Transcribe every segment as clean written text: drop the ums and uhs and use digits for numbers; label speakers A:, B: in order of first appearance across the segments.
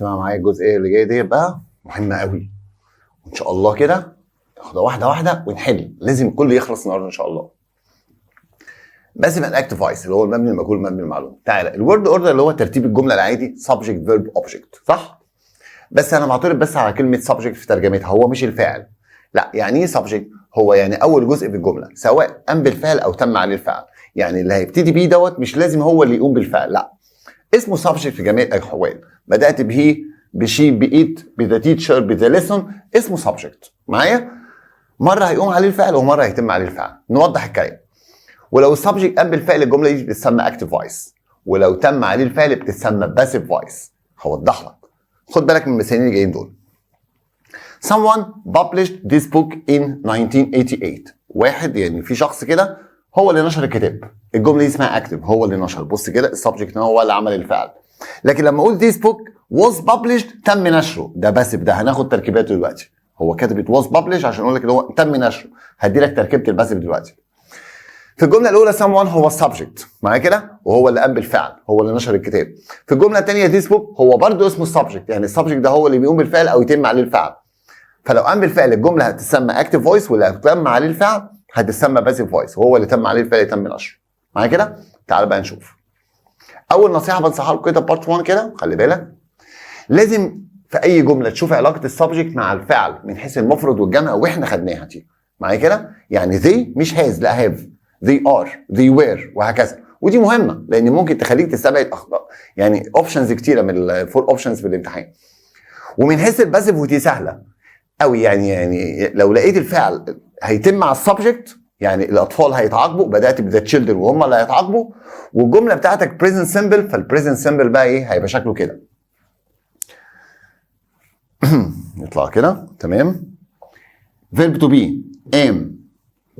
A: اسمع معايا الجزئيه اللي جايه دي بقى مهمه قوي، وان شاء الله كده ناخدها واحده واحده ونحل. لازم الكل يخلص النهارده ان شاء الله. بس يبقى الاكتف فويس اللي هو المبني المجهول المبني المعلوم. تعالى الورد اوردر اللي هو ترتيب الجمله العادي سبجكت فيرب اوبجكت، صح؟ بس انا معترض بس على كلمه سبجكت في ترجمتها، هو مش الفاعل. لا، يعني ايه سبجكت؟ هو يعني اول جزء في الجمله سواء قام بالفعل او تم عليه الفعل. يعني اللي هيبتدي بيه دوت مش لازم هو اللي يقوم بالفعل، لا، اسمه سبجكت في جميع الاحوال. بدات به، بشي، بايت، بذا تيتشر، بذا ليسون، اسمه سبجكت. معايا؟ مره هيقوم عليه الفعل ومره هيتم عليه الفعل. نوضح الكلام. ولو السبجكت قام بالفعل الجمله دي بتسمى اكتف فويس، ولو تم عليه الفعل بتسمى باسيف فويس. هوضح لك. خد بالك من المثالين اللي جايين دول. Someone published this book in 1988. واحد يعني في شخص كده هو اللي نشر الكتاب. الجمله دي اسمها اكتف، هو اللي نشر. بص كده السبجكت هو اللي عمل الفعل. لكن لما اقول this book was published تم نشره، ده باسيف. ده هناخد تركيباته دلوقتي. هو كتبت was published عشان اقول لك اللي هو تم نشره. هدي لك تركيبه الباسيف دلوقتي. في الجمله الاولى someone هو السبجكت معايا كده، وهو اللي قام بالفعل، هو اللي نشر الكتاب. في الجمله الثانيه this book هو برضه اسمه السبجكت، يعني السبجكت ده هو اللي بيقوم بالفعل او يتم عليه الفعل. فلو قام بالفعل الجمله هتسمى اكتف فويس، واللي تم عليه الفعل هتسمى باسيف فويس، وهو اللي تم عليه الفعل يتم نشره. معايا كده؟ تعال بقى نشوف. اول نصيحه بنصحها لكم كده بارت 1 كده، خلي بالك. لازم في اي جمله تشوف علاقه السبجكت مع الفعل من حيث المفرد والجمع، واحنا خدناها دي. معايا كده؟ يعني they مش has، لا have. they are، they were، وهكذا. ودي مهمه لان ممكن تخليك تستبعد اخطاء، يعني اوبشنز كتيره من الفور اوبشنز في الامتحان. ومن حيث الباسيف ودي سهله قوي، يعني لو لقيت الفعل هيتم مع السبجكت، يعني الاطفال هيتعاقبوا، بدات بذا تشيلدرن وهم اللي هيتعاقبوا، والجمله بتاعتك بريزنت سمبل، فالبريزنت سمبل بقى ايه؟ هيبقى شكله كده. نطلع كده، تمام. verb to be am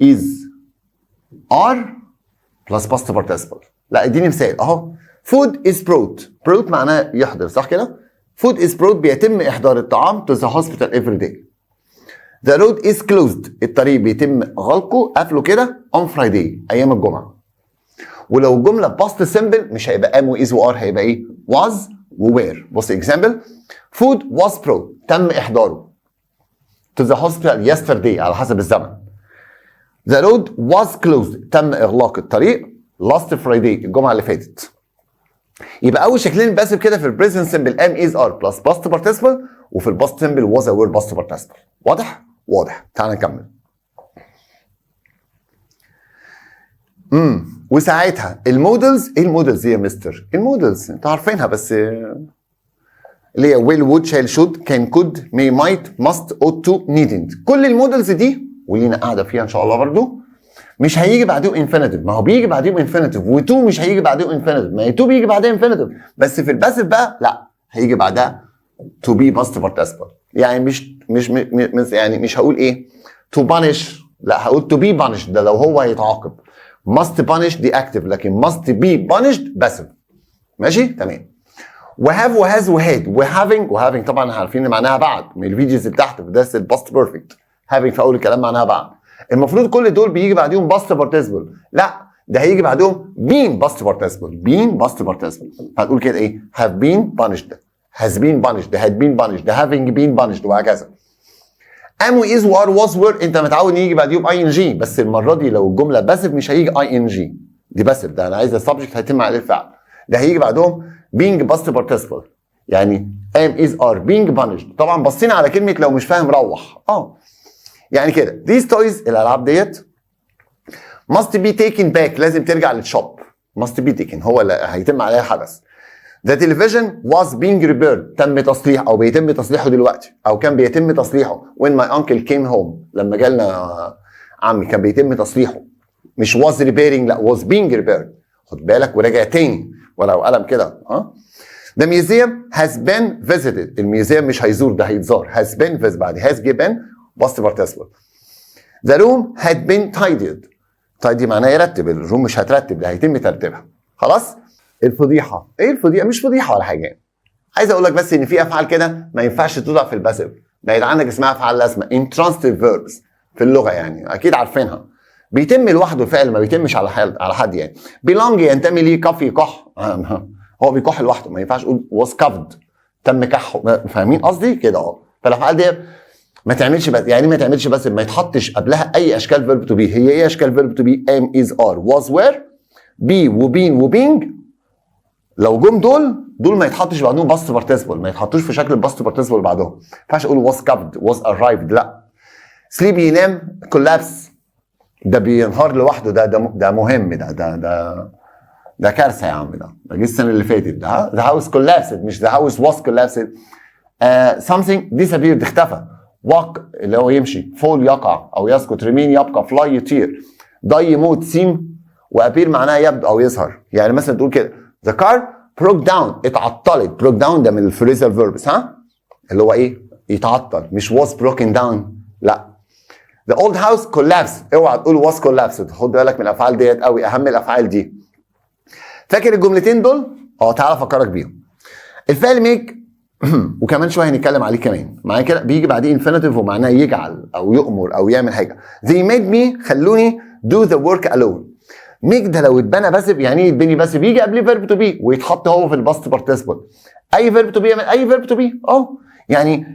A: is are plus past participle. لا اديني مثال اهو. food is brought معناه يحضر، صح كده؟ food is brought بيتم احضار الطعام to the hospital every day. the road is closed الطريق بيتم غلقه، قفله كده on Friday ايام الجمعه. ولو الجمله past simple مش هيبقى am و is و are، هيبقى ايه؟ was و were. بص example. food was brought تم احضاره to the hospital yesterday على حسب الزمن. the road was closed تم اغلاق الطريق last Friday الجمعه اللي فاتت. يبقى اول شكلين باسف كده في البريزنت سمبل ام از ار بلس باست بارتيسيبل، وفي الباست سمبل واز اور باست بارتيسيبل. واضح؟ واضح. تعال نكمل. وساعتها المودلز، ايه المودلز دي يا مستر؟ المودلز انتوا عارفينها، بس اللي هي ويل وود شال شود كان كود مي مايت ماست اوت تو نيدنت. كل المودلز دي ولينا قاعده فيها ان شاء الله برضو، مش هيجي بعدهم انفينيتيف. ما هو بيجي بعدهم انفينيتيف، وتو مش هيجي بعدهم انفينيتيف. ما هي تو بيجي بعدها انفينيتيف، بس في الباسيف بقى لا، هيجي بعدها تو بي باست بارتيسيبل. يعني مش يعني مش هقول ايه تو بانش، لا هقول تو بي بانش، ده لو هو هيتعاقب. ماست بانش دي اكتف، لكن ماست بي بانشد باسيف. ماشي؟ تمام. وهاف وهاز وهاد وهافينج طبعا عارفين معناها بعد من الفيديوز اللي تحت في درس الباست بيرفكت. هافينج في اول الكلام معناها بعد. المفروض كل دول بيجي بعدهم باست بارتيسيبل، لا ده هيجي بعدهم بين باست بارتيسيبل. هتقول كده ايه؟ have been punished، has been punished، had been punished، having been punished، وهكذا. am و is و are was were انت متعود يجي بعدهم ing، بس المره دي لو الجمله باسيف مش هيجي ing، دي باسيف. ده انا عايز السبجكت هيتم عليه الفعل، ده هيجي بعدهم being past participle. يعني am is are being punished. طبعا بصينا على كلمه لو مش فاهم روح يعني كده. these toys الالعاب ديت must be taken back لازم ترجع للشوب. must be taken هو اللي هيتم عليها حدث. the television was being repaired تم تصليح او بيتم تصليحه دلوقتي، او كان بيتم تصليحه when my uncle came home لما جالنا عمي كان بيتم تصليحه. مش was repairing، لا was being repaired. خد بالك وراجع تاني ورقه وقلم كده. The museum has been visited. الميوزيوم مش هيزور، ده هيتزار. has been visited بعد has been past participle. The room had been tidied. tidy معناه يرتب، الروم مش هترتب، ده هيتم ترتيبها. خلاص؟ الفضيحه، ايه الفضيحه؟ مش فضيحه ولا حاجه. عايز اقول لك بس ان في افعال كده ما ينفعش توضع في الباسيف، بعيد عنك اسمها افعال لازمه intransitive verbs في اللغه، يعني اكيد عارفينها. بيتم لوحده الفعل، ما بيتمش على حد يعني. belong ينتمي ليه، كف يكح هو بيكح لوحده، ما ينفعش اقول was cuffed تم كحه، فاهمين قصدي كده؟ فالافعال دي ما تعملش بس، يعني ما تعملش بس، ما يتحطش قبلها اي اشكال فيرب تو بي. هي ايه اشكال فيرب تو بي؟ ام، از، ار، واز، وير، بي وبين وبينج. لو جم دول ما يتحطش بعدهم باست بارتيسيبل، ما يتحطوش في شكل الباست بارتيسيبل بعدهم. ما ينفعش اقول واز كافد، واز ارايفد، لا. سليب ينام، كولابس ده بينهار لوحده، ده مهم، ده كارثه يا عم، ده جه السنه اللي فاتت، ده ذا هاوس كولابسد مش ذا هاوس واز كولابسد. something disappeared اختفى. walk اللي هو يمشي، fall يقع او يسقط، remain يبقى، fly يطير، die يموت، seem وappear معناها يبدو او يظهر. يعني مثلا تقول كده the car broke down اتعطلت. broke down ده من الفريزال فيربس، ها، اللي هو ايه؟ يتعطل، مش was broken down، لا. the old house collapsed، اوعى تقول was collapsed، خد بالك من الافعال ديت قوي، اهم الافعال دي. فاكر الجملتين دول؟ تعالى افكرك بيهم. الفعل ميك وكمان شويه هنتكلم عليه كمان معايا كده، بيجي بعديه انفينيتيف ومعناه يجعل او يؤمر او يعمل حاجه. they made me خلوني do the work alone. ميك ده لو اتبنى باسف، يعني ايه يتبني باسف؟ يجي قبليه فيرب تو بي ويتحط هو في الباست بارتيسيبل. اي فيرب تو بي يعمل اي فيرب تو بي، يعني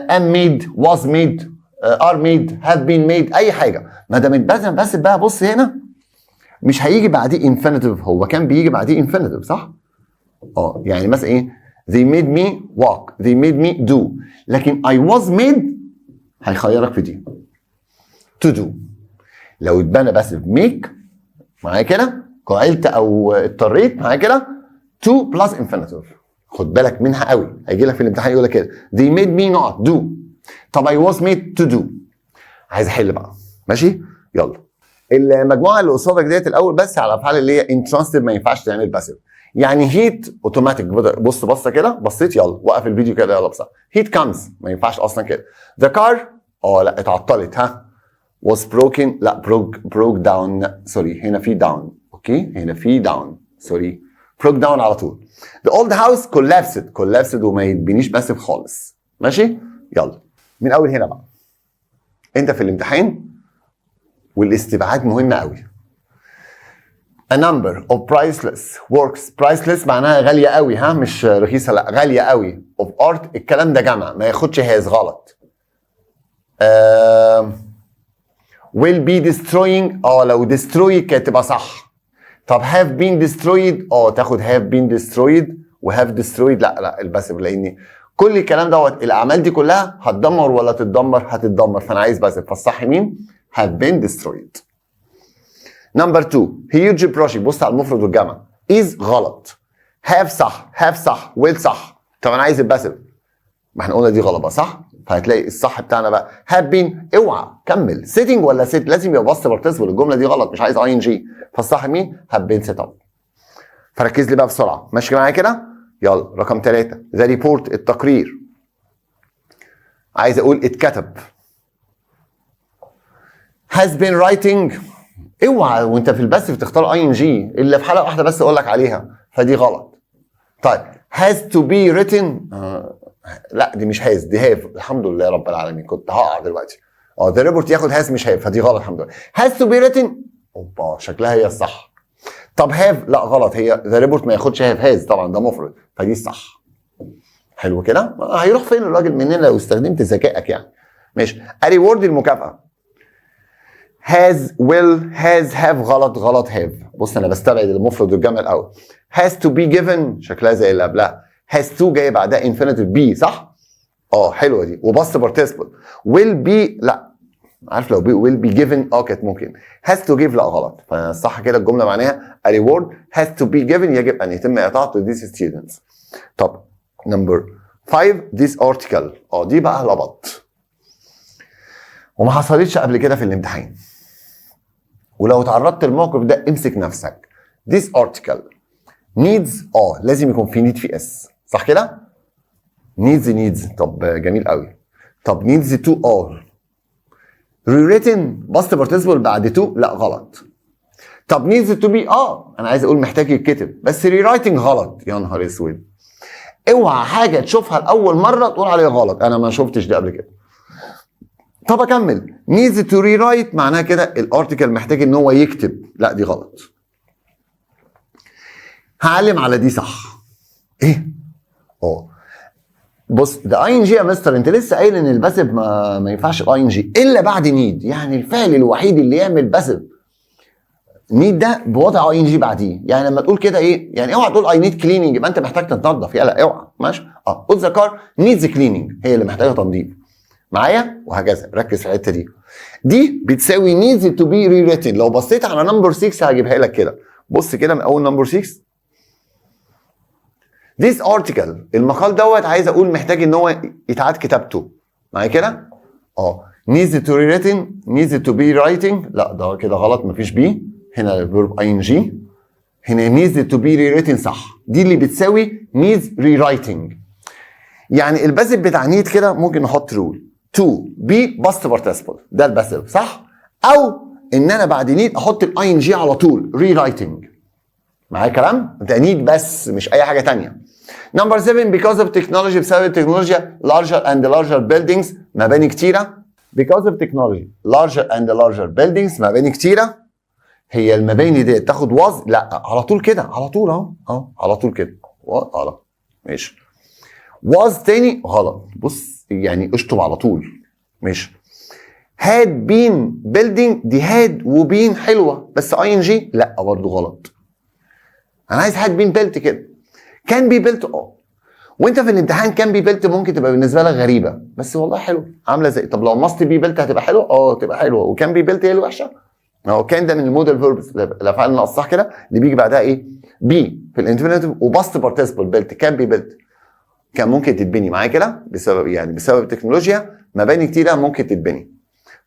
A: am made، was made، are made، have been made، اي حاجه. ما دام اتبنى باسف بقى، بص هنا مش هيجي بعديه انفينيتيف، هو كان بيجي بعديه انفينيتيف صح؟ يعني مثلا ايه؟ they made me walk، they made me do. لكن I was made هيخيرك في دي to do. لو اتبنى بس make معايا كده، قعلت او اضطريت معايا كده، to plus infinitive. خد بالك منها قوي، هيجي لك في الامتحان يقول لك كده they made me not do. طب I was made to do. عايز احل بقى، ماشي؟ يلا. المجموعه اللي قصادك ديت الاول بس على الافعال اللي هي intransitive ما ينفعش تعمل باسيف. يعني هيت اوتوماتيك، بص بصه كده، بصيت يلا وقف الفيديو كده يلا بص. هيت كامز ما ينفعش اصلا كده. ذا كار لا اتعطلت، ها. was broken لا broke down، سوري هنا في داون، اوكي هنا في داون، سوري broke down على طول. the old house collapsed وما يتبنيش باسف خالص، ماشي؟ يلا من اول هنا بقى. انت في الامتحان والاستبعاد مهمه قوي. A number of priceless works. priceless معناها غالية قوي، ها، مش رخيصة، لا غالية قوي. of art الكلام ده جمع، ما ياخدش هاز، غلط. will be destroying لو destroy كانت تبقى صح. طب have been destroyed تاخد have been destroyed و have destroyed، لا الباسف، لان كل الكلام دوت الاعمال دي كلها هتدمر ولا تتدمر؟ هتتدمر، فانا عايز باسف، فالصح مين؟ have been destroyed. نمبر 2 هيوج بروجكت، بص على المفرد والجمع. از غلط، هاف صح، هاف صح، ويل صح. طب انا عايز الباسف، ما احنا قلنا دي غلطه صح؟ فهتلاقي الصح بتاعنا بقى هاف بين. اوعى كمل سيتنج ولا سيت، لازم يبقى باست بارتيسيبل، الجمله دي غلط، مش عايز اي ان جي، فالصح مين؟ هاف بين سيت اب. فركز لي بقى بسرعه، ماشي معايا كده؟ يلا رقم 3 ذا ريبورت التقرير. عايز اقول اتكتب. has been writing، اوعى وانت في الباسف تختار اي ان جي الا في حاله واحده بس اقول لك عليها، فدي غلط. طيب has to be written، لا دي مش has، دي have. الحمد لله رب العالمين، كنت هقع دلوقتي. ذا ريبورت ياخد has مش have، فدي غلط الحمد لله. has to be written اوبا شكلها هي الصح. طب have لا غلط، هي ذا ريبورت ما ياخدش have، has طبعا ده مفرد، فدي الصح. حلو كده؟ هيروح فين الراجل مننا لو استخدمت ذكائك يعني. ماشي. ريورد المكافاه. has will has have غلط have. بص انا بستبعد المفرد والجمع الاول. has to be given شكلها زي اللي قبلها. has to جاي بعدها infinitive be صح؟ حلوه دي وباست بارتيسيبل. will be لا عارف، لو will be given كانت ممكن. has to give لا غلط، فصح كده الجمله معناها a reward has to be given يجب ان يتم اعطائه to these students. طب نمبر 5 this article دي بقى لبط وما حصلتش قبل كده في الامتحان، ولو تعرضت للموقف ده امسك نفسك. this article needs لازم يكون في need في اس صح كده؟ needs طب جميل قوي. طب needs to rewritten باست بارتيسيبل بعد to لا غلط. طب needs to be انا عايز اقول محتاج يتكتب، بس rewriting غلط. يا نهار اسود، اوعى حاجه تشوفها لاول مره تقول عليها غلط، انا ما شفتش ده قبل كده. طب اكمل. needs to rewrite معناها كده الارتكل محتاج ان هو يكتب، لا دي غلط. هعلم على دي صح. ايه؟ بص ده اي ان جي يا مستر، انت لسه قايل ان الباسيف ما ينفعش الاي ان جي الا بعد نيد، يعني الفعل الوحيد اللي يعمل باسيف نيد ده بوضع اي ان جي بعديه. يعني لما تقول كده ايه، يعني اوعى تقول اي نيد كليننج يبقى انت محتاج تتنضف، يلا اوعى، ماشي. قول ذا كار نيدز كليننج، هي اللي محتاجه تنظيف معايا، وهكذا. ركز في الحته دي بتساوي نيدز تو بي ري ريتن. لو بصيت على نمبر 6 هجيبها لك كده، بص كده من اول نمبر 6. This article المقال دوت عايز اقول محتاج ان هو يتعاد كتابته معايا كده. needs to be written needs to be writing، لا ده كده غلط، مفيش بي هنا، الفيرب اي ان جي هنا. needs to be rewritten صح، دي اللي بتساوي needs rewriting. يعني الباسيف بتاع نيد كده ممكن نحط رول to be past participle، ده الباسيف صح، او ان انا بعد نيد احط الاي ان جي على طول rewriting. معايا كلام؟ ده نيد بس مش اي حاجه ثانيه. نمبر 7 because of technology، بسبب التكنولوجيا larger and larger buildings، مباني كتيره. because of technology larger and larger buildings، مباني كتيره. هي المباني دي تاخد was؟ لا على طول كده، على طول اهو على طول كده غلط، ماشي. was تاني غلط، بص يعني اشطب على طول، ماشي. had been building، دي had وبين حلوه بس اي ان جي لا برضه غلط. انا عايز had been built كده. كان بي بيلت وانت في الامتحان كان بي بيلت ممكن تبقى بالنسبه لك غريبه، بس والله حلو، عامله زي طب لو ماست بي بيلت هتبقى حلوه، تبقى حلوه. وكان بي بيلت هي الوحشه. كان ده من المودال فيربس، الافعال الناقصه صح كده، اللي بيجي بعدها ايه؟ بي في الانفينيتيف وباست بارتيسيبل بيلت. كان بي بيلت كان ممكن تتبني معايا كده بسبب التكنولوجيا، مباني كتيره ممكن تتبني،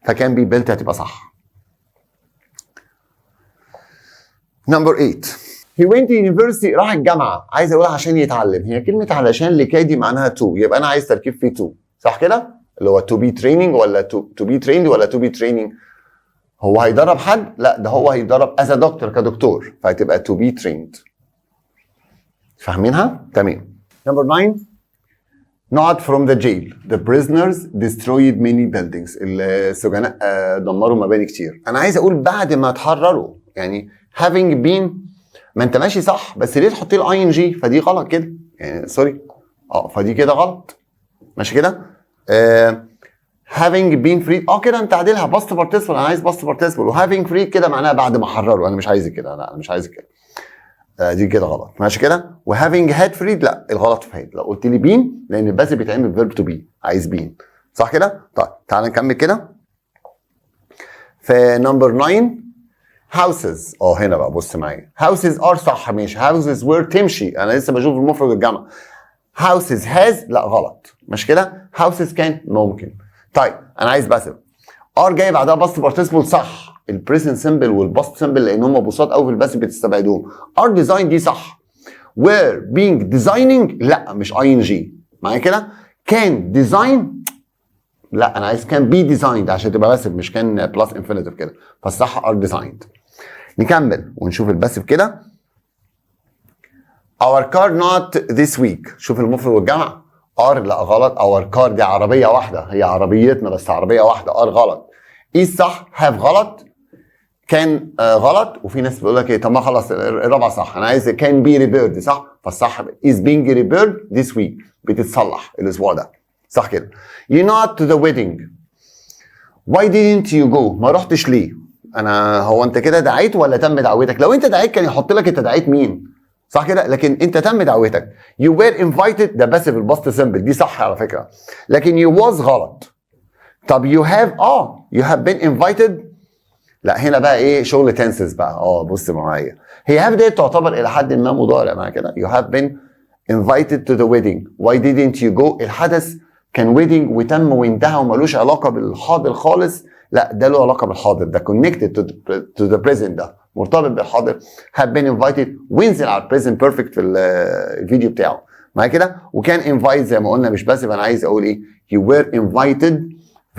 A: فكان بي بيلت هتبقى صح. نمبر 8 he went to university، راح الجامعه. عايز اقولها عشان يتعلم، هي كلمه علشان لكي دي معناها تو، يبقى انا عايز تركيب فيه تو صح كده، اللي هو to be training ولا to be trained ولا to be training. هو هيدرب حد؟ لا ده هو هيدرب as a doctor كدكتور، فهتبقى to be trained. فاهمينها؟ تمام. نمبر 9 not from the jail the prisoners destroyed many buildings، السجناء دمروا مباني كتير. انا عايز اقول بعد ما اتحرروا، يعني having been، ما انت ماشي صح بس ليه تحط لي اي ان جي؟ فدي غلط كده يعني، سوري فدي كده غلط، ماشي كده. having been free كده انت عادلها باست بارتيسيبل، انا عايز باست بارتيسيبل، وهافينج فري كده معناها بعد ما حرروا، انا مش عايز كده، لا انا مش عايز كده، دي كده غلط، ماشي كده. وهافينج هاد فريد، لا الغلط في هاد، لو قلت لي بين لان الباسيف بيتعمل فيرب تو بي، عايز بين صح كده. طيب تعال نكمل كده في نمبر 9 houses. هنا بقى بص معايا، houses are صح ماشي، houses were تمشي، انا لسه بشوف المفرد الجمع. houses has لا غلط، مش كده. houses كان ممكن. طيب انا عايز باسيف، ار جاي بعدها باست بارتيسيبل صح، البريزنت سمبل والباست سمبل لان هم بساط قوي في الباسيف بتستبعدوهم. ار ديزاين دي صح. were being designing لا مش اي ان جي معايا كده. كان ديزاين لا انا عايز كان بي ديزايند عشان تبقى باسيف، مش كان بلس انفينيتيف كده، فالصح ار ديزايند. نكمل ونشوف الباسيف كده. our car not this week، شوف المفرد والجمع. ار لا غلط، our car دي عربيه واحده، هي عربيتنا بس عربيه واحده، ار غلط. is صح، have غلط، كان غلط. وفي ناس بيقول لك ايه، طب ما خلاص الرابعه صح، انا عايز كان بي ريبيرد صح، فالصح is being repaired this week، بتتصلح الاسبوع ده صح كده. you not to the wedding why didn't you go، ما رحتش ليه؟ هو انت كده دعيت ولا تم دعوتك؟ لو انت دعيت كان يحط لك انت دعيت مين صح كده، لكن انت تم دعوتك. you were invited ده بس في الباست سمبل، دي صح على فكره، لكن you was غلط. طب you have you have been invited، لا هنا بقى ايه شغل تنسز بقى. بص معايا، هي have دي تعتبر الى حد ما مضارع معايا كده. you have been invited to the wedding why didn't you go، الحدث كان wedding وتم وانتهى ومالوش علاقه بالحاضر خالص، لا ده له علاقه بالحاضر، ده connected to the present، ده مرتبط بالحاضر. have been invited وينزل على present perfect في الفيديو بتاعه معايا كده. وكان invite زي ما قلنا مش بس، انا عايز اقول ايه، you were invited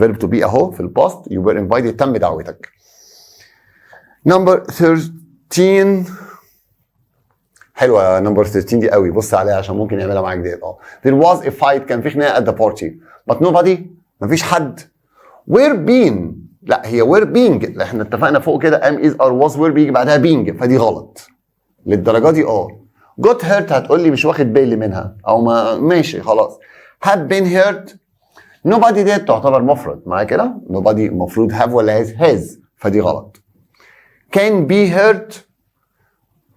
A: verb to be اهو في الباست، you were invited تم دعوتك. نمبر 13 حلوه نمبر 13 دي قوي، بص عليها عشان ممكن يعملها معاك ديت. there was a fight كان في خناقه at the party but nobody مفيش حد. were being لا هي were being، احنا اتفقنا فوق كده am is are was were بيجي بعدها being، فدي غلط للدرجه دي. got hurt هتقول لي مش واخد بالي منها او ما ماشي خلاص. have been hurt. nobody ديت تعتبر مفرد معايا كده. nobody المفروض have ولا has فدي غلط. can be hurt.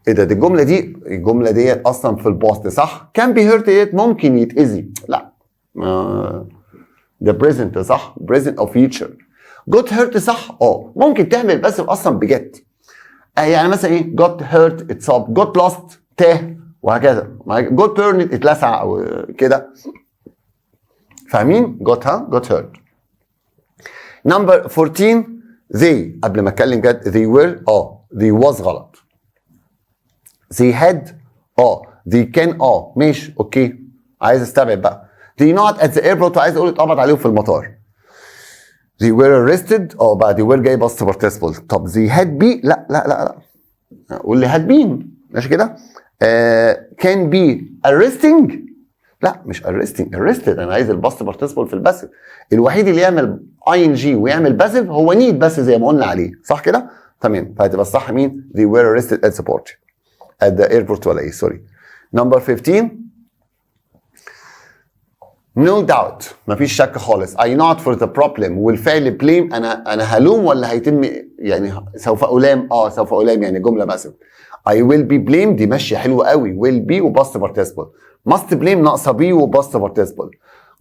A: ايه ده؟ دي الجمله ديت اصلا في الباست صح؟ can be hurt ديت ممكن يتاذي. لا ده present صح؟ present او future. got hurt صح؟ ممكن تعمل بس اصلا بجت. يعني مثلا ايه؟ got hurt اتصاب، got lost تاه، وهكذا. got burned اتلسع او كده. فاهمين؟ got hurt. number 14 they قبل ما اتكلم جد they were they was غلط. they had they can ماشي اوكي. عايز استبعد بقى. they not at the airport وعايز اقول اتقبض عليهم في المطار. they were arrested بقى they were جاي past participle. طب they had been لا قول لي had been ماشي كده. can be arresting لا مش arrested انا عايز الباست participle في الباسيف. الوحيد اللي يعمل ing ويعمل باسيف هو need بس زي ما قلنا عليه صح كده. تمام. فهتبقى الصح مين؟ they were arrested at the airport ولا ايه سوري. number 15 no doubt مفيش شك خالص. I not for the problem والفعل blame انا هلوم ولا هيتم يعني سوف الام سوف الام يعني جمله باسف. I will be blamed دي ماشيه حلوه قوي. will be وباست participle. must blame ناقصه be وباست participle.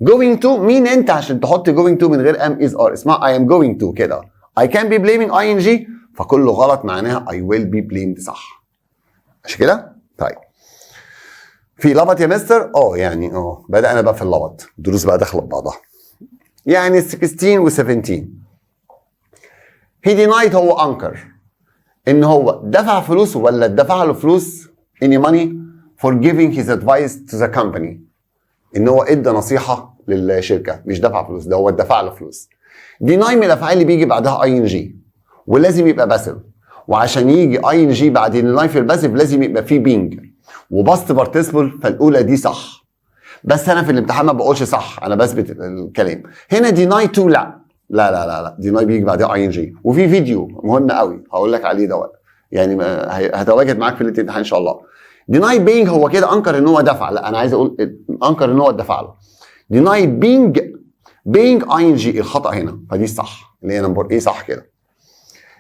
A: going to مين انت عشان تحط going to من غير am is are؟ اسمها I am going to كده. I can be blaming ing فكله غلط معناها I will be blamed صح. مش كده؟ طيب في لبط يا مستر؟ يعني بدأنا بقى في اللبط. الدروس بقى داخله ببعضها. يعني 16 و 17 he denied هو انكر ان هو دفع فلوس ولا دفع له فلوس any money for giving his advice to the company. ان هو ادى نصيحه للشركه مش دفع فلوس، ده هو دفع له فلوس. deny من الافعال اللي بيجي بعدها ing ولازم يبقى باسف، وعشان يجي ing بعد deny في الباسف لازم يبقى فيه being وباست بارتيسيبل. فالاولى دي صح بس انا في الامتحان ما بقولش صح، انا بثبت الكلام. هنا deny to لا deny بيجي بعدها ing. وفي فيديو مهم قوي هقول لك عليه دوت يعني هتواجد معاك في الامتحان ان شاء الله. deny being هو كده انكر ان هو دفع. لا انا عايز اقول انكر ان هو دفع له. deny being ing الخطا هنا فدي صح اللي هي نمبر ايه صح كده.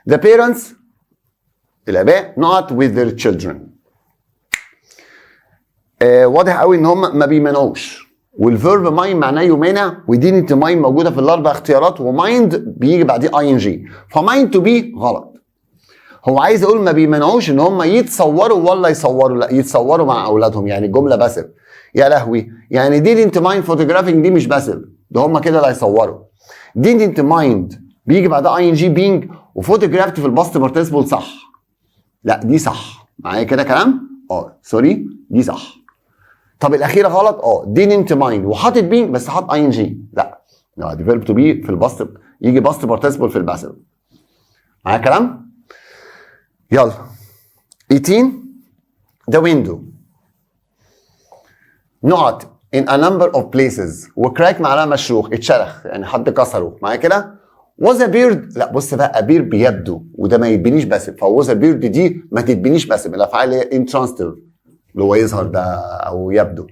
A: the parents الاباء not with their children. واضح قوي ان هم ما بيمنعوش. والفيرب مايند معناه يمانع ودينت مايند موجوده في الاربع اختيارات ومايند بيجي بعديه ing فمايند تو بي غلط. هو عايز يقول ما بيمنعوش ان هم يتصوروا ولا يصوروا. لا يتصوروا مع اولادهم يعني الجمله باسف. يا لهوي يعني didn't mind photographing دي مش باسف، ده هم كده اللي هيصوروا. didn't mind بيجي بعدها ing being وفوتوجرافت في الباست بارتيسيبل صح. لا دي صح معايا كده كلام سوري دي صح. طب الاخيره غلط didn't mind وحاطط being بس حاط ing. لا دي فيرب تو بي في الباست يجي باست بارتيسيبل في الباسف. معايا كلام؟ يلا 18 the window not in a number of places وكراك معناها مشروخ اتشرخ يعني حد كسره. معايا كده؟ was a beard لا بص بقى a beard بيبدو وده ما يتبنيش باسف. فهو was a beard دي ما تتبنيش باسف. الافعال هي intransitive اللي هو يظهر ده او يبدو.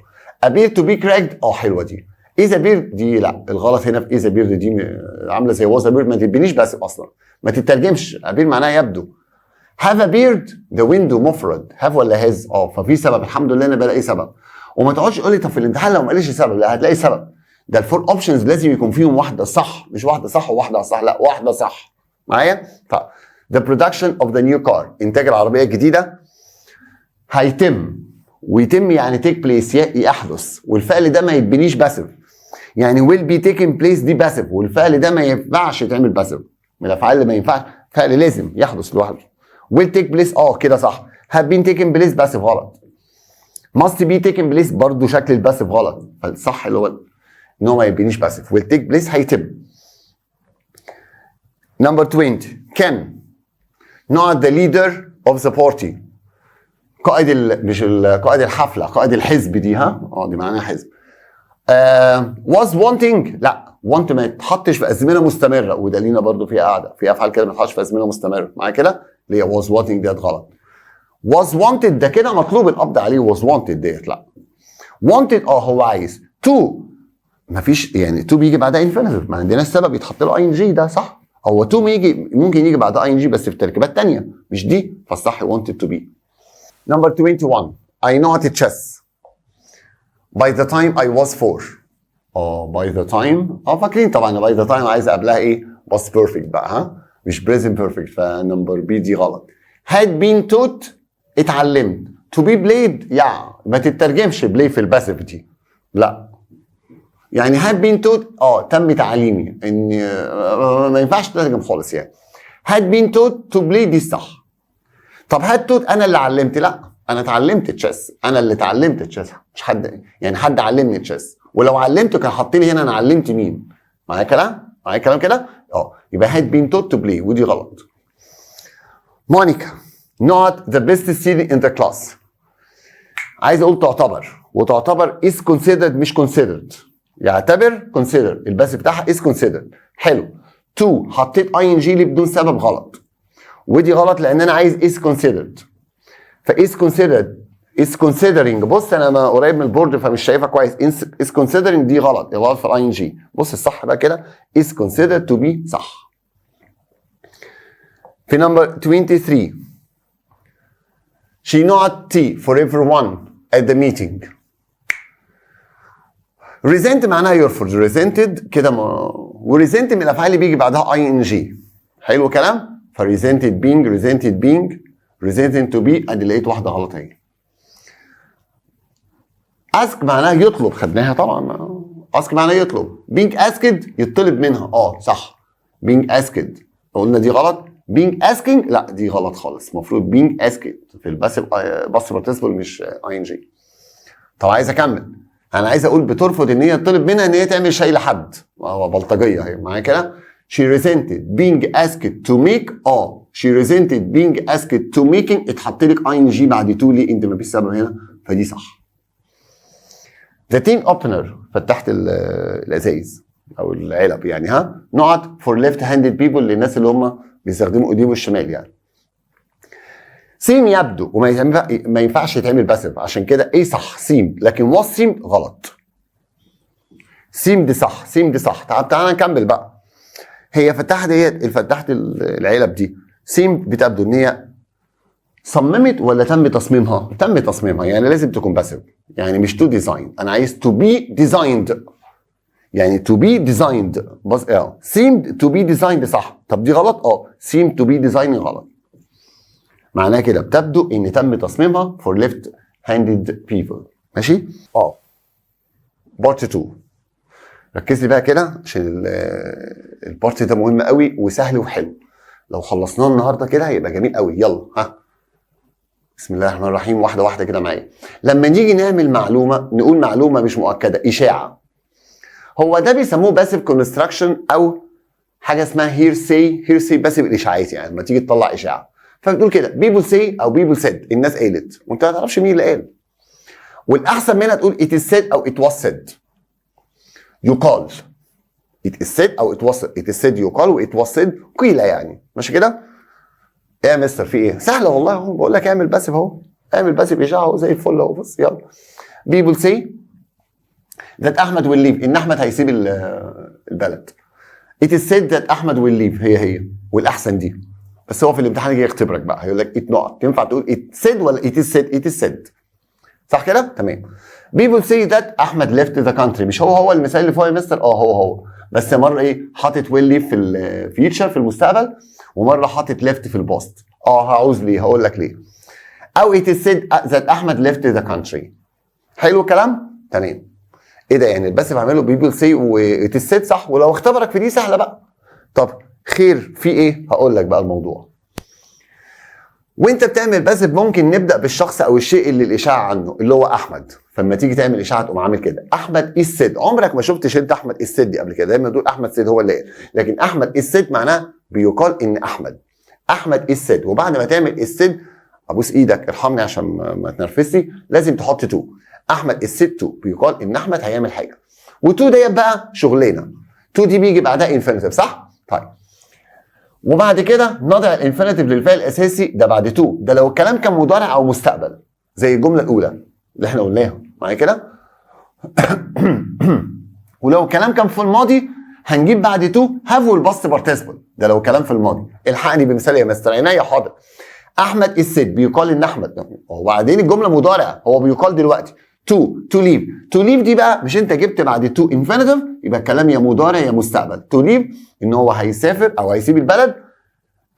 A: appear to be cracked حلوه دي. is a beard دي لا الغلط هنا في is a beard دي عامله زي was a beard ما تتبنيش باسف اصلا ما تترجمش. appear معناها يبدو. have a beard the window مفرد have ولا has ففي سبب الحمد لله انا بلاقي سبب. وما تقعدش تقول لي طب في الامتحان لو ما قاليش سبب لا هتلاقي سبب. ده الفور اوبشنز لازم يكون فيهم واحده صح مش واحده صح وواحده صح لا واحده صح معايا. طيب the production of the new car انتاج العربيه الجديده هيتم ويتم يعني take place يحدث والفعل ده ما يتبنيش باسف. يعني will be taking place دي باسف والفعل ده ما ينفعش يتعمل باسف من الافعال اللي ما ينفعش فعل لازم يحدث لوحده. will take place كده صح. have been taken place باسف غلط. must be taken place برضو شكل الباسف غلط. فالصح اللي هو ان هو ما يبنيش باسف. will take place هيتم. number 20 can not the leader of the party قائد مش قائد الحفله قائد الحزب دي دي معناها حزب. was wanting لا want ما يتحطش في ازمنه مستمره وده لينا برضو فيها قاعده في افعال كده ما تتحطش في ازمنه مستمره. معايا كده اللي هي was wanting ديت غلط. was wanted ده كده مطلوب القبض عليه was wanted ديت لا. wanted هو عايز to مفيش يعني تو بيجي بعدها انفينيتيف، ما عندناش سبب يتحط له اي ان جي، ده صح. هو تو ممكن يجي بعدها اي ان جي بس في تركيبات تانية مش دي، فالصح wanted to be. Number 21 I know how to chess by the time I was 4. by the time فاكرين طبعا by the time عايز قبلها ايه؟ was perfect بقى، ها مش present perfect، فنمبر بي دي غلط. had been taught اتعلمت. to be played ما تترجمش play في الباسيفيتي، لا يعني had been taught تم تعليمي، ان ما ينفعش تترجم خالص يعني. had been taught to play دي صح. طب had taught انا اللي علمت، لا انا اتعلمت تشيس، انا اللي اتعلمت تشيس مش حد، يعني حد علمني تشيس، ولو علمته كان حاط لي هنا انا علمت مين. معايا كلام كده؟ يبقى had been taught to play ودي غلط. مونيكا not the best student in the class. عايز اقول تعتبر، وتعتبر is considered مش considered. يعتبر consider الباس بتاعها is considered. حلو. to حطيت اي ان جي ليه بدون سبب غلط، ودي غلط لان انا عايز is considered. ف is considered is considering، بص انا ما قريب من البورد فمش شايفها كويس. is considering دي غلط، غلط في الاي ان جي. بص الصح بقى كده is considered to be صح. في نمبر 23 she not tea for everyone at the meeting. resent معناها يرفض، resented كده وريزنت من الافعال اللي بيجي بعدها اي ان جي. حلو كلام. ف resented being resented to be، ادي لقيت واحده غلط اهي. ask معناها يطلب، خدناها طبعا. ask معناها يطلب. being asked يطلب منها، صح. being asked قلنا دي غلط. being asking لا دي غلط خالص، المفروض being asked في الباسيف بارتيسيبل مش اي ان جي. طب عايز اكمل، انا عايز اقول بترفض ان هي تطلب منها ان هي تعمل شيء لحد، بلطجيه اهي. معايا كده. she resented being asked to make she resented being asked to making اتحط لك اي ان جي بعد تو ليه؟ انت مفيش سبب هنا، فدي صح. the tin opener فتحت الازايز او العلب يعني، not for left handed people للناس اللي هم بيستخدموا ايديهم الشمال يعني. سيم يبدو وما ينفعش يتعمل باسف، عشان كده ايه صح سيم، لكن واز سيم غلط. سيم دي صح، سيم دي صح. تعالى نكمل بقى. هي فتحت العلب دي، سيم بتبدو ان هي صممت ولا تم تصميمها؟ تم تصميمها، يعني لازم تكون باسف، يعني مش تو ديزاين. انا عايز تو بي ديزايند، يعني تو بي ديزايند. بص سيم تو بي ديزايند صح. طب دي غلط، سيم تو بي ديزاين غلط. معناها كده بتبدو ان تم تصميمها for left handed people. ماشي. بارت 2 ركز لي بقى كده عشان البارت ده مهم قوي وسهل وحلو. لو خلصناه النهارده كده هيبقى جميل قوي. يلا بسم الله الرحمن الرحيم، واحده واحده كده معايا. لما نيجي نعمل معلومه، نقول معلومه مش مؤكده، اشاعه، هو ده بيسموه باسيف كونستراكشن او حاجه اسمها هيرسي باسيف الاشاعات. يعني لما تيجي تطلع اشاعه فبتقول كده بيبول سي او بيبول سيد، الناس قالت وانت ما تعرفش مين اللي قال. والاحسن منها تقول it is said او it was said. يقال it is said او it was said. it is said يقال و it was said قيل يعني. ماشي كده؟ ايه يا مستر في ايه؟ سهله والله اهو، بقول لك اعمل باسيف اهو، اعمل باسيف اشاعه اهو زي الفل اهو. بص يلا. بيبول سي that احمد will leave، ان احمد هيسيب البلد. it is said that احمد will leave، هي والاحسن دي. بس هو في الامتحان يجي يختبرك بقى، هيقول لك ات نقط، تنفع تقول ات سيد ولا ات سيد؟ ات سيد صح كده؟ تمام. people say that احمد left the country، مش هو المثال اللي فوق يا مستر؟ هو بس مره ايه حاطط will leave في الفيوتشر في المستقبل، ومره حاطط left في البوست. هعوز ليه؟ هقول لك ليه. او it is said that احمد left the country. حلو الكلام؟ تمام. ايه ده يعني بس بعمله people say و it is said صح، ولو اختبرك في دي سهله بقى. طب خير في ايه؟ هقول لك بقى الموضوع. وانت بتعمل باسف ممكن نبدا بالشخص او الشيء اللي الاشاعه عنه، اللي هو احمد. فلما تيجي تعمل اشاعه تقوم عامل كده احمد از سيد. عمرك ما شفت شد احمد از سيد دي قبل كده، دايما تقول احمد سيد هو اللي قال. لكن احمد از سيد معناه بيقال ان احمد از سيد. وبعد ما تعمل از سيد ابوس ايدك ارحمني عشان ما تنرفزني، لازم تحط تو. احمد از سيد تو، بيقال ان احمد هيعمل حاجه. وتو ديت بقى شغلنا. تو دي بيجي بعدها انفينيتيف صح؟ طيب. وبعد كده نضع الانفينيتيف للفعل الاساسي ده بعد تو. ده لو الكلام كان مضارع او مستقبل زي الجمله الاولى اللي احنا قلناها. معايا كده؟ ولو الكلام كان في الماضي هنجيب بعد تو هاف والباست بارتيسيبل. ده لو كلام في الماضي. الحقني بمثال يا مستر. عينيا حاضر. احمد السيد بيقال ان احمد، وبعدين الجمله مضارع هو بيقال دلوقتي. تو ليف. تو ليف دي بقى مش انت جبت بعد تو انفينيتيف، يبقى الكلام يا مضارع يا مستقبل. تو ليف ان هو هيسافر او هيسيب البلد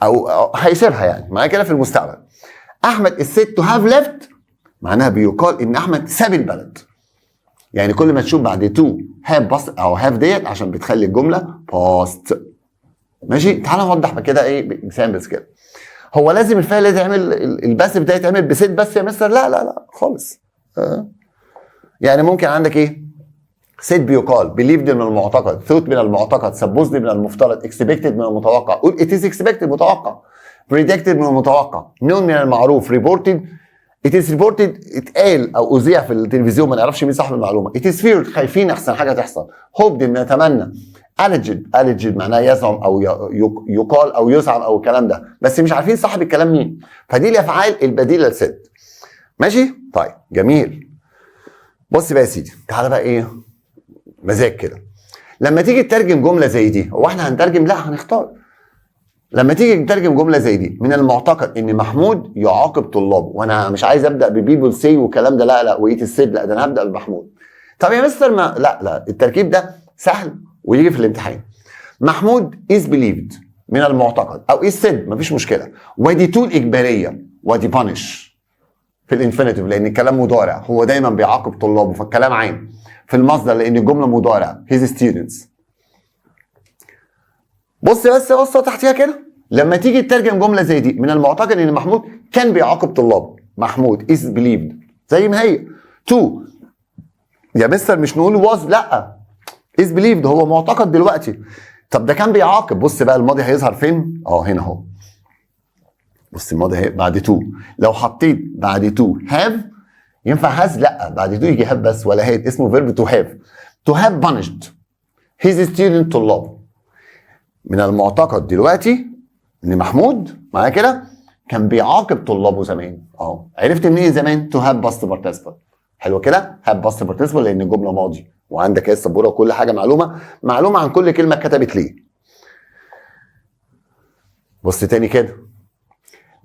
A: او هيسيبها، يعني معناها كده في المستقبل. احمد السيد تو هاف ليفت معناها بيقال ان احمد ساب البلد. يعني كل ما تشوف بعد تو هاف باست او هاف ديت عشان بتخلي الجمله باست. ماشي. تعال نوضح كده ايه باكزامبلز كده. هو لازم الفعل ده يتعمل الباسف ده يتعمل بسيت بس يا مستر؟ لا لا لا خالص. يعني ممكن عندك ايه؟ سيت بيقال، بليفد من المعتقد، ثوت من المعتقد، سبوزد من المفترض، اكسبكتد من المتوقع. قول ات از اكسبكتد متوقع، بريدكتد من المتوقع، نون من المعروف، ريبورتد ات از ريبورتد اتقال او اذيع في التلفزيون ما نعرفش مين صاحب المعلومه. ات از فيرد خايفين احسن حاجه تحصل. هوبد نتمنى. alleged معناه يزعم او يقال او يزعم او الكلام ده، بس مش عارفين صاحب الكلام مين. فدي الافعال البديله لست. ماشي؟ طيب جميل. بص بقى يا سيدي، تعالى بقى ايه مزاج كده. لما تيجي تترجم جمله زي دي، هو احنا هنترجم؟ لا هنختار. لما تيجي تترجم جمله زي دي، من المعتقد ان محمود يعاقب طلابه، وانا مش عايز ابدا ببيبل سي والكلام ده، لا وايت السيد، لا ده انا هبدا بمحمود. طب يا مستر ما لا التركيب ده سهل ويجي في الامتحان. محمود is believed من المعتقد او is said مفيش مشكله، ودي تو الاجباريه، ودي punish في الانفينيتيف لان الكلام مضارع، هو دايما بيعاقب طلابه فالكلام عام. في المصدر لان الجمله مضارع his students. بص تحتيها كده. لما تيجي تترجم جمله زي دي، من المعتقد ان محمود كان بيعاقب طلابه، محمود is believed زي ما هي. تو يا مستر مش نقول was، لا is believed هو معتقد دلوقتي. طب ده كان بيعاقب. بص بقى الماضي هيظهر فين؟ هنا اهو. بص الماضي بعد تو، لو حطيت بعد تو have ينفع هاز؟ لا بعد تو يجي have بس ولا هيد، اسمه verb to have. to have punished his student طلاب. من المعتقد دلوقتي ان محمود معايا كده كان بيعاقب طلابه زمان. عرفت منين زمان؟ to have past participle. حلو كده؟ have past participle لان الجمله ماضي، وعندك ايه السبوره وكل حاجه معلومه عن كل كلمه اتكتبت ليه. بص تاني كده.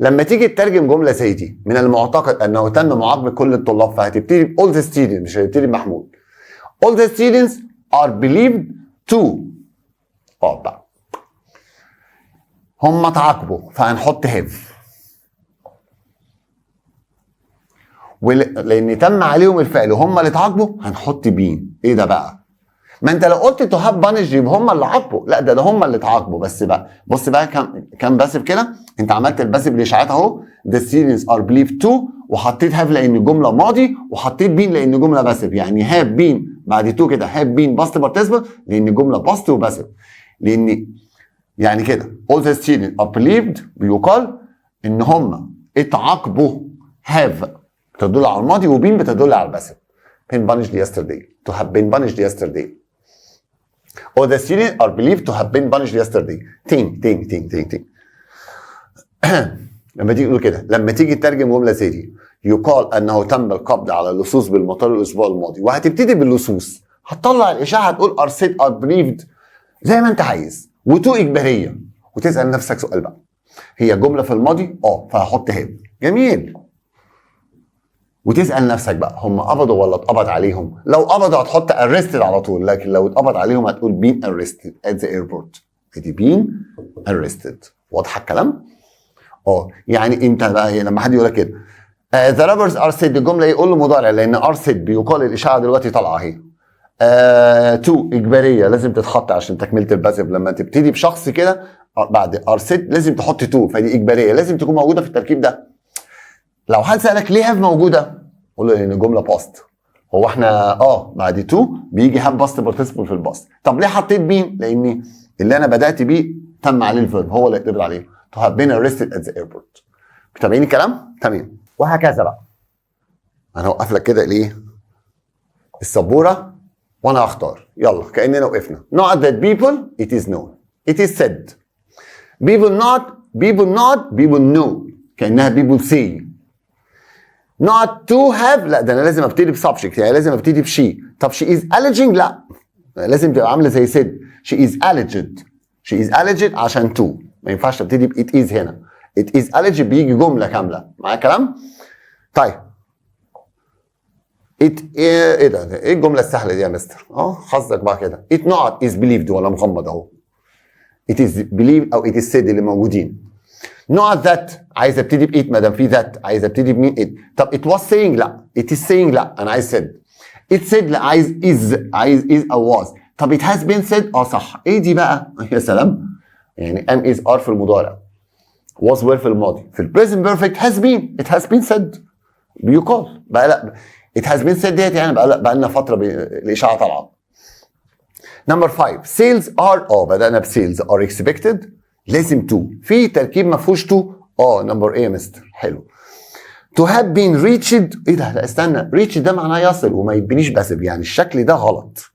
A: لما تيجي تترجم جمله زي دي، من المعتقد انه تم معاقبه كل الطلاب، فهتبتدي ب all the students مش هتبتدي بمحمود. all the students are believed to بقى هم اتعاقبوا فهنحط have. لان تم عليهم الفعل وهم اللي اتعاقبوا هنحط بين. ايه ده بقى؟ ما انت لو قلت تو هاف بانش يبقى هم اللي عاقبوا، لا ده هم اللي اتعاقبوا. بس بقى بص بقى كان باسف كده، انت عملت الباسف الاشاعات اهو. the students are believed to وحطيت have لان الجمله ماضي، وحطيت بين لان الجمله باسف. يعني have بين بعد تو كده have بين باست بارتيسيبل لان الجمله باست وباسف. لان يعني كده all the students are believed بيقال ان هم اتعاقبوا. have بتدل على الماضي وبين بتدل على الباسف. been punished yesterday to have been punished yesterday. all the students are believed to have been punished yesterday. تين لما تيجي تقول كده، لما تيجي تترجم جمله زي دي، يقال انه تم القبض على اللصوص بالمطار الاسبوع الماضي، وهتبتدي باللصوص، هتطلع الاشاعه هتقول are said are believed زي ما انت عايز، وتو اجباريه، وتسال نفسك سؤال بقى، هي جمله في الماضي فهحط have. جميل. وتسال نفسك بقى هم قبضوا ولا اتقبض عليهم؟ لو قبضوا هتحط arrested على طول، لكن لو اتقبض عليهم هتقول been arrested at the airport. ادي been arrested. واضحه الكلام؟ يعني انت بقى لما حد يقول لك كده the robbers are said، الجمله يقول له مضارع لان are said بيقال الاشاعه دلوقتي طالعه اهي. تو اجباريه لازم تتحط عشان تكمله الباسف. لما تبتدي بشخص كده بعد are said لازم تحط تو، فدي اجباريه لازم تكون موجوده في التركيب ده. لو حد سالك ليه هاف موجوده، قول له لان الجمله باست. هو احنا بعد تو بيجي هاف باست بارتيسيبل في الباست. طب ليه حطيت بين؟ لان اللي انا بدات بيه تم عليه الفيرب، هو اللي اتقبض عليه. to have been arrested at the airport. متابعين الكلام؟ تمام. وهكذا بقى. انا هوقف لك كده الايه؟ السبوره وانا هختار. يلا كاننا وقفنا. not that people it is known it is said people know كانها people say. not to have لا ده انا لازم ابتدي بسبجكت، يعني لازم ابتدي بشي. طب she is alleging لا لازم تبقى عامله زي said. she is alleged. she is alleged عشان to، ما ينفعش تبتدي ب it is هنا. it is alleged بيجي جمله كامله. معايا كلام؟ طيب ايه ده؟ ايه الجمله السهله دي يا مستر؟ حظك بقى كده. it not is believed ولا مغمض اهو. it is believed او it is said اللي موجودين. not that عايز ابتدي ب it ما دام في that عايز ابتدي بمين it. طب it was saying لا. it is saying لا انا عايز said. it said لا عايز is او was. طب it has been said صح. ايه دي بقى؟ يا سلام. يعني am is are في المضارع. was were في الماضي. في البريزنت بيرفكت has been. it has been said. بيقال بقى لا. it has been said ديت يعني بقى لنا فتره الاشاعه طالعه. نمبر 5 sales are بدانا بسيلز are expected لازم to. في تركيب ما فيهوش to. نمبر ايه يا مستر؟ حلو. to have been reached. ايه ده؟ لا استنى. reach ده معناه يصل وما يتبنيش باسف، يعني الشكل ده غلط.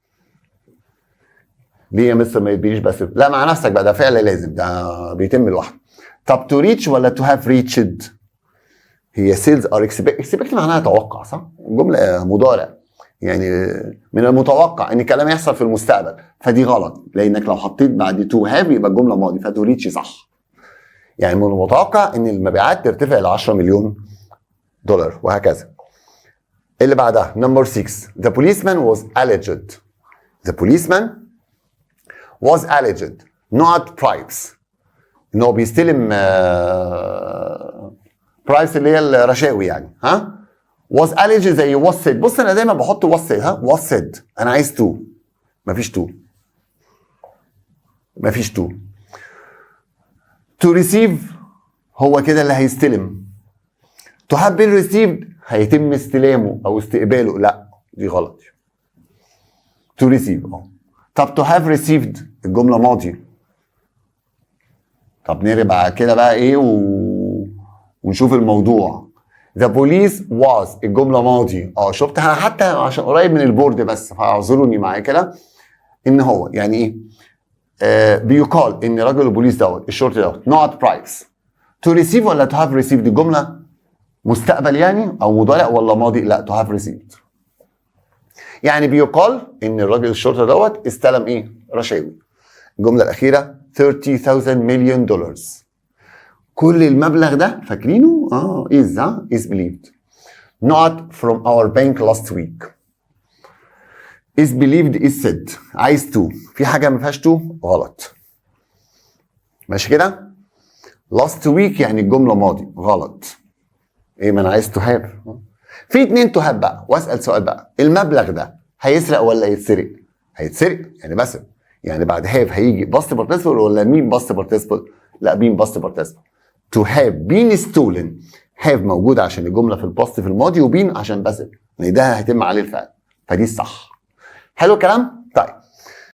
A: ليه يا مستر ما يتبنيش باسف؟ لا مع نفسك بقى، ده فعل لازم، ده بيتم لوحده. طب to reach ولا to have reached؟ هي sales are expect معناها توقع صح؟ جمله مضارع، يعني من المتوقع ان الكلام يحصل في المستقبل، فدي غلط لانك لو حطيت بعد to have يبقى الجمله ماضي، فتو ريتش صح. يعني من المتوقع ان المبيعات ترتفع ل 10 مليون دولار وهكذا. اللي بعدها نمبر 6 the policeman was alleged. the policeman was alleged not bribes. ان هو بيستلم برايس اللي هي الرشاوي يعني. was alleged زي was said. بص انا دايما بحط was said. was said انا عايز to. مفيش to. to receive هو كده اللي هيستلم. to have been received هيتم استلامه او استقباله، لا دي غلط. to receive طب to have received الجمله ماضي. طب نرجع كده بقى ايه ونشوف الموضوع. the police was الجمله ماضي. شفتها حتى عشان قريب من البورد بس فاعذروني معايا كده. ان هو يعني ايه؟ بيقال ان رجل البوليس دوت الشرطي دوت not bribes. to receive ولا to have received الجمله مستقبل يعني او مضارع ولا ماضي؟ لا to have received. يعني بيقال ان الراجل الشرطي دوت استلم ايه؟ رشاوي. الجمله الاخيره 30,000 مليون دولار. كل المبلغ ده فاكرينه؟ is believed. not from our bank last week. is believed is said. عايز to. في حاجه ما فيهاش to غلط. ماشي كده؟ last week يعني الجمله ماضي غلط. ايه ما انا عايز to have. في 2 to have بقى. واسال سؤال بقى، المبلغ ده هيسرق ولا يتسرق؟ هيتسرق يعني بس يعني بعد have هيجي past participle ولا mean past participle؟ لا mean past participle. to have been stolen. have موجود عشان الجمله في الباست في الماضي وبين عشان بس ان ده هيتم عليه الفعل، فدي الصح. حلو الكلام؟ طيب